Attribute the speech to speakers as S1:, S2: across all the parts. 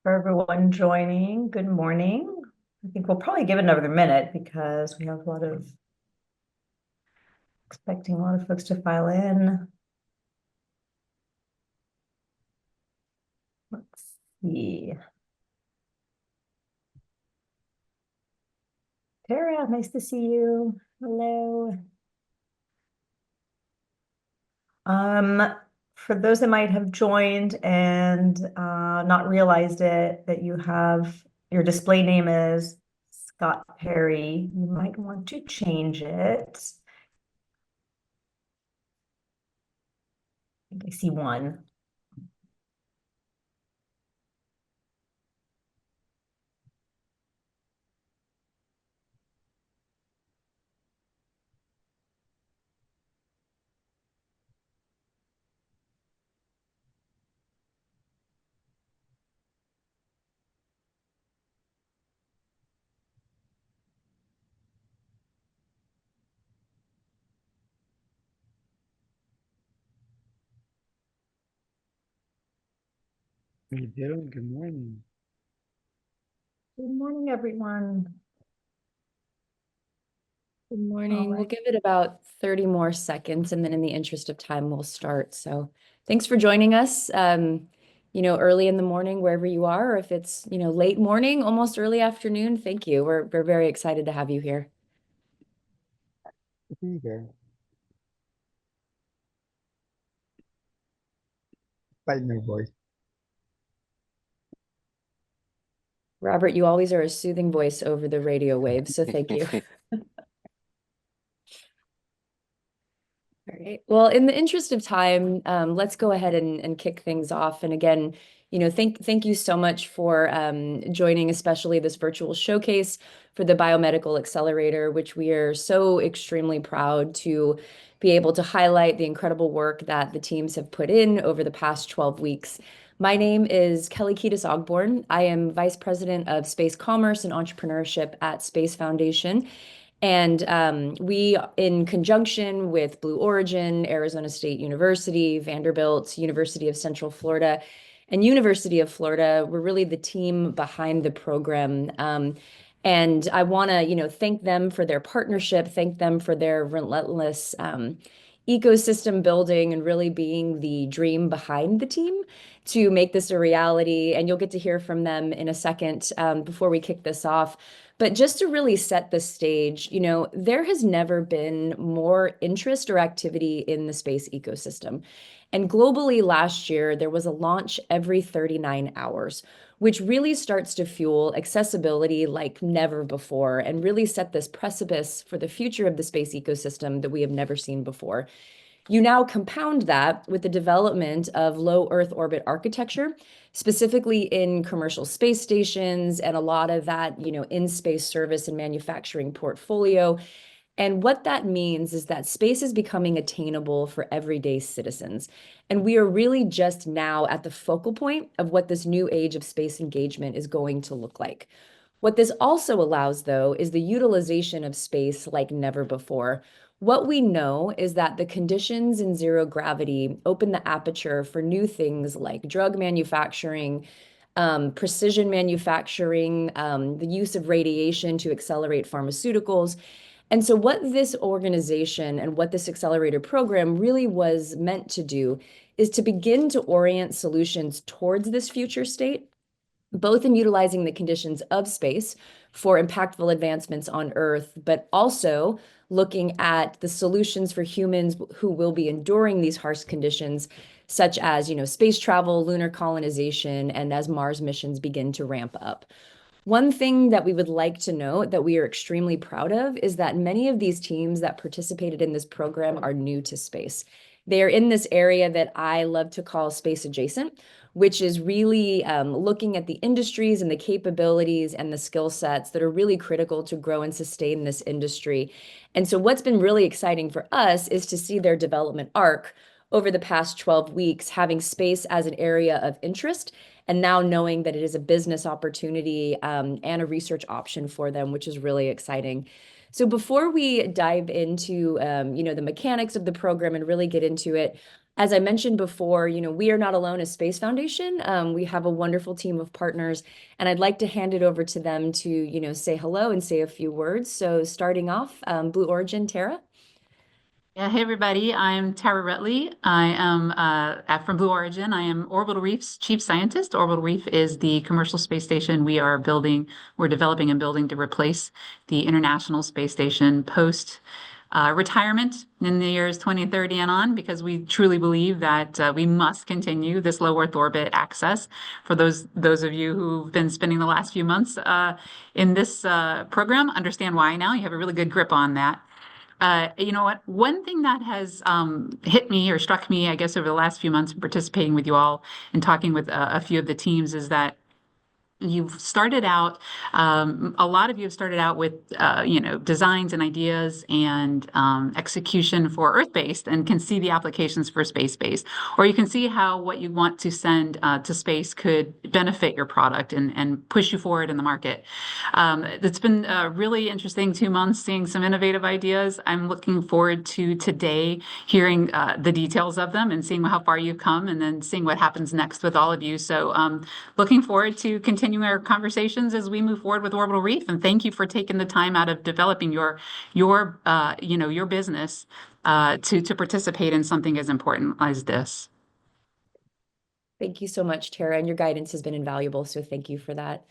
S1: for everyone joining. Good morning. I think we'll probably give it another minute because we have expecting a lot of folks to file in. Let's see. Tara, nice to see you. Hello. For those that might have joined and not realized it, that you have your display name is Scott Perry, you might want to change it. I think I see one.
S2: How you doing? Good morning.
S1: Good morning, everyone.
S3: Good
S1: All
S3: morning. We'll
S1: right.
S3: give it about 30 more seconds, and then in the interest of time, we'll start. So thanks for joining us, early in the morning, wherever you are, or if it's, late morning, almost early afternoon, thank you. We're very excited to have you here.
S2: Be there. Fighting your voice.
S3: Robert, you always are a soothing voice over the radio waves, so thank you. All right. Well, in the interest of time, let's go ahead and kick things off. And again, thank you so much for joining, especially this virtual showcase for the Biomedical Accelerator, which we are so extremely proud to be able to highlight the incredible work that the teams have put in over the past 12 weeks. My name is Kelly Kiedis Ogborn. I am Vice President of Space Commerce and Entrepreneurship at Space Foundation. And we, in conjunction with Blue Origin, Arizona State University, Vanderbilt, University of Central Florida, and University of Florida, we're really the team behind the program. And I want to, thank them for their partnership, thank them for their relentless ecosystem building and really being the dream behind the team to make this a reality. And you'll get to hear from them in a second before we kick this off. But just to really set the stage, there has never been more interest or activity in the space ecosystem. And globally last year, there was a launch every 39 hours, which really starts to fuel accessibility like never before and really set this precipice for the future of the space ecosystem that we have never seen before. You now compound that with the development of low Earth orbit architecture, specifically in commercial space stations and a lot of that, in-space service and manufacturing portfolio. And what that means is that space is becoming attainable for everyday citizens. And we are really just now at the focal point of what this new age of space engagement is going to look like. What this also allows, though, is the utilization of space like never before. What we know is that the conditions in zero gravity open the aperture for new things like drug manufacturing, precision manufacturing, the use of radiation to accelerate pharmaceuticals. And so, what this organization and what this accelerator program really was meant to do is to begin to orient solutions towards this future state, both in utilizing the conditions of space for impactful advancements on Earth, but also looking at the solutions for humans who will be enduring these harsh conditions, such as, space travel, lunar colonization, and as Mars missions begin to ramp up. One thing that we would like to note that we are extremely proud of is that many of these teams that participated in this program are new to space. They are in this area that I love to call space adjacent, which is really looking at the industries and the capabilities and the skill sets that are really critical to grow and sustain this industry. And so what's been really exciting for us is to see their development arc over the past 12 weeks, having space as an area of interest and now knowing that it is a business opportunity and a research option for them, which is really exciting. So before we dive into the mechanics of the program and really get into it, As I mentioned before, we are not alone as Space Foundation. We have a wonderful team of partners, and I'd like to hand it over to them to, say hello and say a few words. So starting off, Blue Origin, Tara.
S4: Yeah, hey everybody, I'm Tara Rutley. I am from Blue Origin. I am Orbital Reef's chief scientist. Orbital Reef is the commercial space station we're developing and building to replace the International Space Station post retirement in the years 2030 and on, because we truly believe that we must continue this low Earth orbit access. For those of you who've been spending the last few months in this program, understand why now. You have a really good grip on that. You know what? One thing that has hit me or struck me, I guess, over the last few months participating with you all and talking with a few of the teams is that you've started out, a lot of you have started out with, designs and ideas and execution for Earth-based and can see the applications for space-based. Or you can see how what you want to send to space could benefit your product and push you forward in the market. It's been a really interesting 2 months seeing some innovative ideas. I'm looking forward to today hearing the details of them and seeing how far you've come and then seeing what happens next with all of you. So looking forward to continuing our conversations as we move forward with Orbital Reef. And thank you for taking the time out of developing your business to participate in something as important as this.
S3: Thank you so much, Tara, and your guidance has been invaluable, so thank you for that.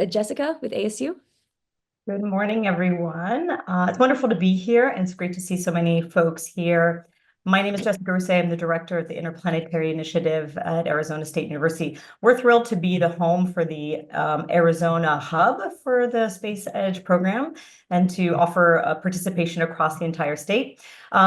S3: Jessica with ASU.
S1: Good morning, everyone. It's wonderful to be here, and it's great to see so many folks here. My name is Jessica Rousset. I'm the director of the Interplanetary Initiative at Arizona State University. We're thrilled to be the home for the Arizona hub for the Space Edge program and to offer participation across the entire state.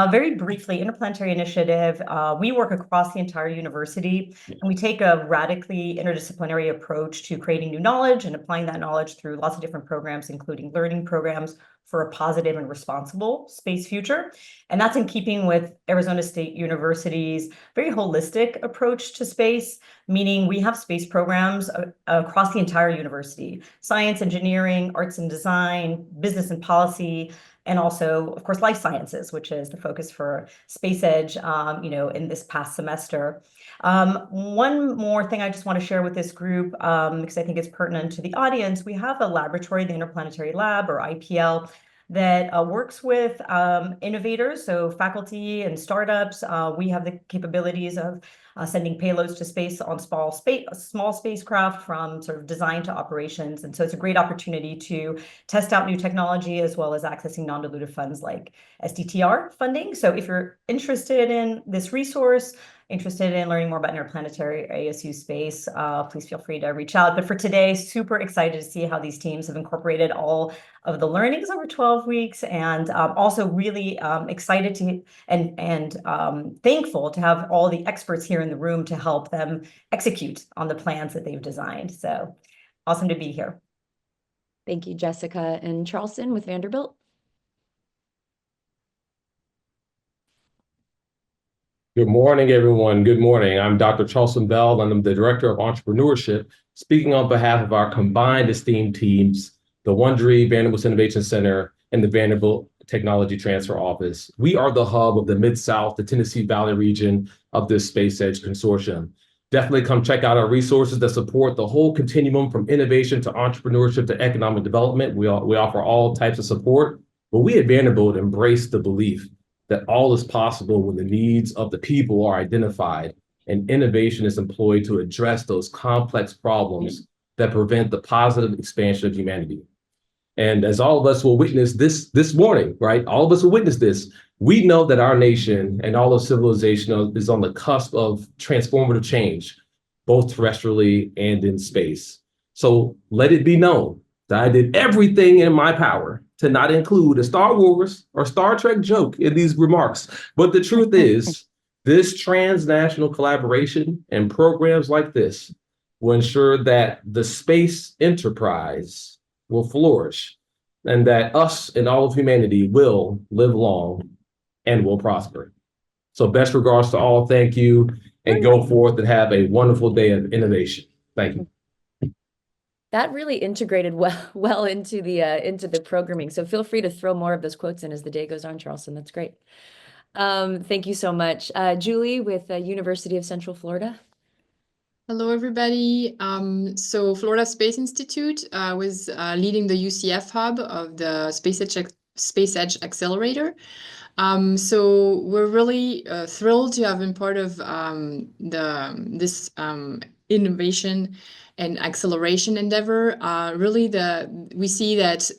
S1: Very briefly, Interplanetary Initiative, we work across the entire university, and we take a radically interdisciplinary approach to creating new knowledge and applying that knowledge through lots of different programs, including learning programs for a positive and responsible space future. And that's in keeping with Arizona State University's very holistic approach to space, meaning we have space programs across the entire university: science, engineering, arts and design, business and policy, and also, of course, life sciences, which is the focus for Space Edge, in this past semester. One more thing I just want to share with this group, because I think it's pertinent to the audience. We have a laboratory, the Interplanetary Lab, or IPL, that works with innovators, so faculty and startups. We have the capabilities of sending payloads to space on small spacecraft from sort of design to operations. And so it's a great opportunity to test out new technology as well as accessing non-dilutive funds like SDTR funding. So if you're interested in this resource, interested in learning more about interplanetary ASU space, please feel free to reach out. But for today, super excited to see how these teams have incorporated all of the learnings over 12 weeks, and also really excited to and thankful to have all the experts here in the room to help them execute on the plans that they've designed. So awesome to be here.
S3: Thank you, Jessica. And Charleston with Vanderbilt.
S5: Good morning, everyone. Good morning. I'm Dr. Charleston Bell, and I'm the Director of Entrepreneurship, speaking on behalf of our combined esteemed teams, the Wondery Vanderbilt Innovation Center and the Vanderbilt Technology Transfer Office. We are the hub of the Mid-South, the Tennessee Valley region of this Space Edge Consortium. Definitely come check out our resources that support the whole continuum from innovation to entrepreneurship to economic development. We offer all types of support, but we at Vanderbilt embrace the belief that all is possible when the needs of the people are identified and innovation is employed to address those complex problems that prevent the positive expansion of humanity. And as all of us will witness this morning, right? All of us will witness this. We know that our nation and all of civilization is on the cusp of transformative change, both terrestrially and in space. So let it be known that I did everything in my power to not include a Star Wars or Star Trek joke in these remarks. But the truth is, this transnational collaboration and programs like this will ensure that the space enterprise will flourish and that us and all of humanity will live long and will prosper. So best regards to all. Thank you, and go forth and have a wonderful day of innovation. Thank you.
S3: That really integrated well into the programming. So feel free to throw more of those quotes in as the day goes on, Charleston. That's great. Thank you so much. Julie with the University of Central Florida.
S6: Hello, everybody. So Florida Space Institute was leading the UCF hub of the Space Edge Accelerator. So we're really thrilled to have been part of this innovation and acceleration endeavor. Really, we see that,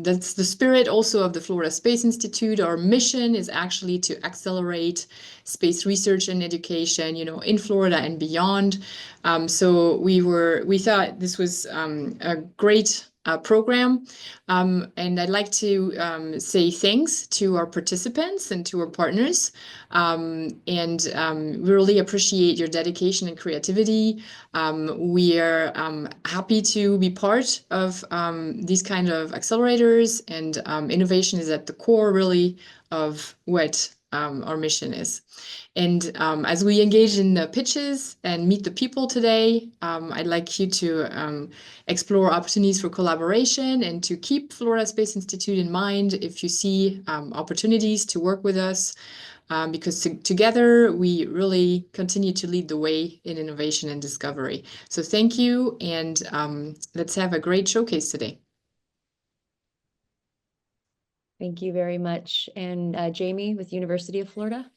S6: that's the spirit also of the Florida Space Institute. Our mission is actually to accelerate space research and education, in Florida and beyond. So we thought this was a great program. And I'd like to say thanks to our participants and to our partners. We really appreciate your dedication and creativity. We are happy to be part of these kind of accelerators, and innovation is at the core, really, of what our mission is. And as we engage in the pitches and meet the people today, I'd like you to explore opportunities for collaboration and to keep Florida Space Institute in mind if you see opportunities to work with us, because together we really continue to lead the way in innovation and discovery. So thank you, and let's have a great showcase today.
S3: Thank you very much. And Jamie with University of Florida.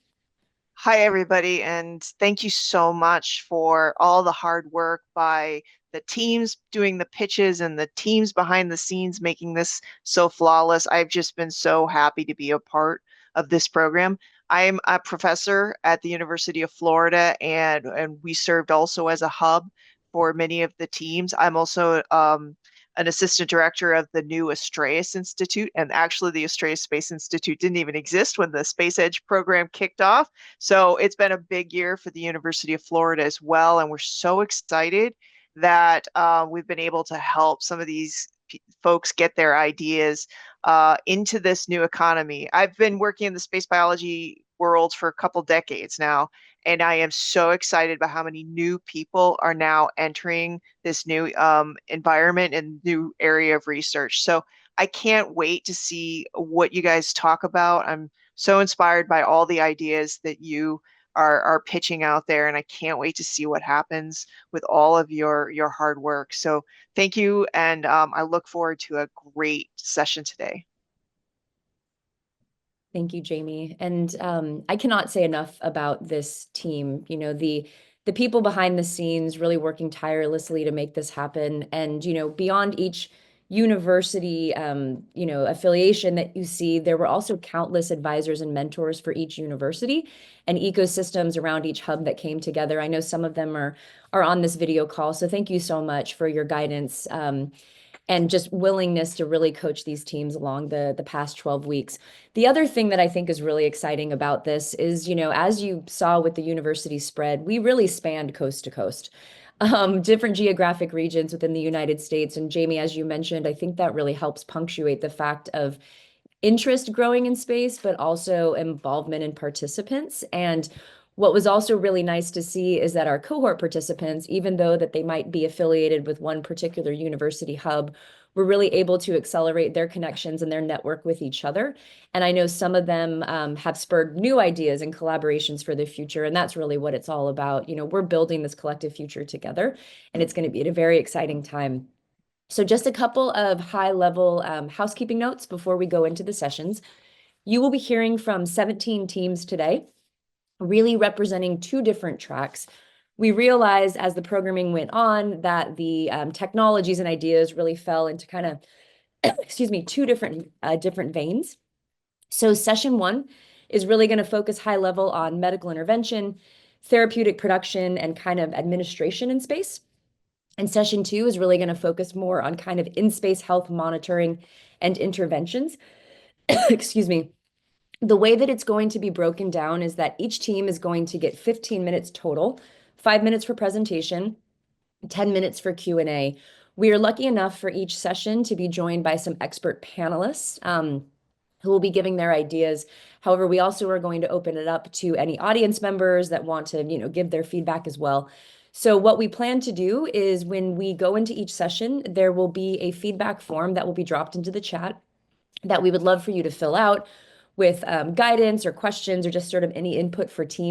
S7: Hi, everybody, and thank you so much for all the hard work by the teams doing the pitches and the teams behind the scenes making this so flawless. I've just been so happy to be a part of this program. I'm a professor at the University of Florida, and we served also as a hub for many of the teams. I'm also an assistant director of the new Astreus Institute. And actually, the Astreus Space Institute didn't even exist when the Space Edge program kicked off. So it's been a big year for the University of Florida as well. And we're so excited that we've been able to help some of these folks get their ideas into this new economy. I've been working in the space biology world for a couple decades now, and I am so excited about how many new people are now entering this new environment and new area of research. So I can't wait to see what you guys talk about. I'm so inspired by all the ideas that you are pitching out there, and I can't wait to see what happens with all of your hard work. So thank you, and I look forward to a great session today.
S3: Thank you, Jamie. And I cannot say enough about this team. The people behind the scenes really working tirelessly to make this happen. And beyond each university affiliation that you see, there were also countless advisors and mentors for each university and ecosystems around each hub that came together. I know some of them are on this video call, so thank you so much for your guidance and just willingness to really coach these teams along the past 12 weeks. The other thing that I think is really exciting about this is, as you saw with the university spread, we really spanned coast to coast, different geographic regions within the United States. And Jamie, as you mentioned, I think that really helps punctuate the fact of interest growing in space, but also involvement in participants. And what was also really nice to see is that our cohort participants, even though that they might be affiliated with one particular university hub, were really able to accelerate their connections and their network with each other. And I know some of them have spurred new ideas and collaborations for the future. And that's really what it's all about. We're building this collective future together, and it's going to be at a very exciting time. So just a couple of high-level housekeeping notes before we go into the sessions. You will be hearing from 17 teams today, really representing two different tracks. We realized as the programming went on that the technologies and ideas really fell into kind of, two different veins. So session 1 is really going to focus high level on medical intervention, therapeutic production, and kind of administration in space. And session 2 is really going to focus more on kind of in-space health monitoring and interventions. The way that it's going to be broken down is that each team is going to get 15 minutes total, 5 minutes for presentation, 10 minutes for Q&A. We are lucky enough for each session to be joined by some expert panelists who will be giving their ideas. However, we also are going to open it up to any audience members that want to, give their feedback as well. So what we plan to do is when we go into each session, there will be a feedback form that will be dropped into the chat that we would love for you to fill out. with guidance or questions or just sort of any input for teams.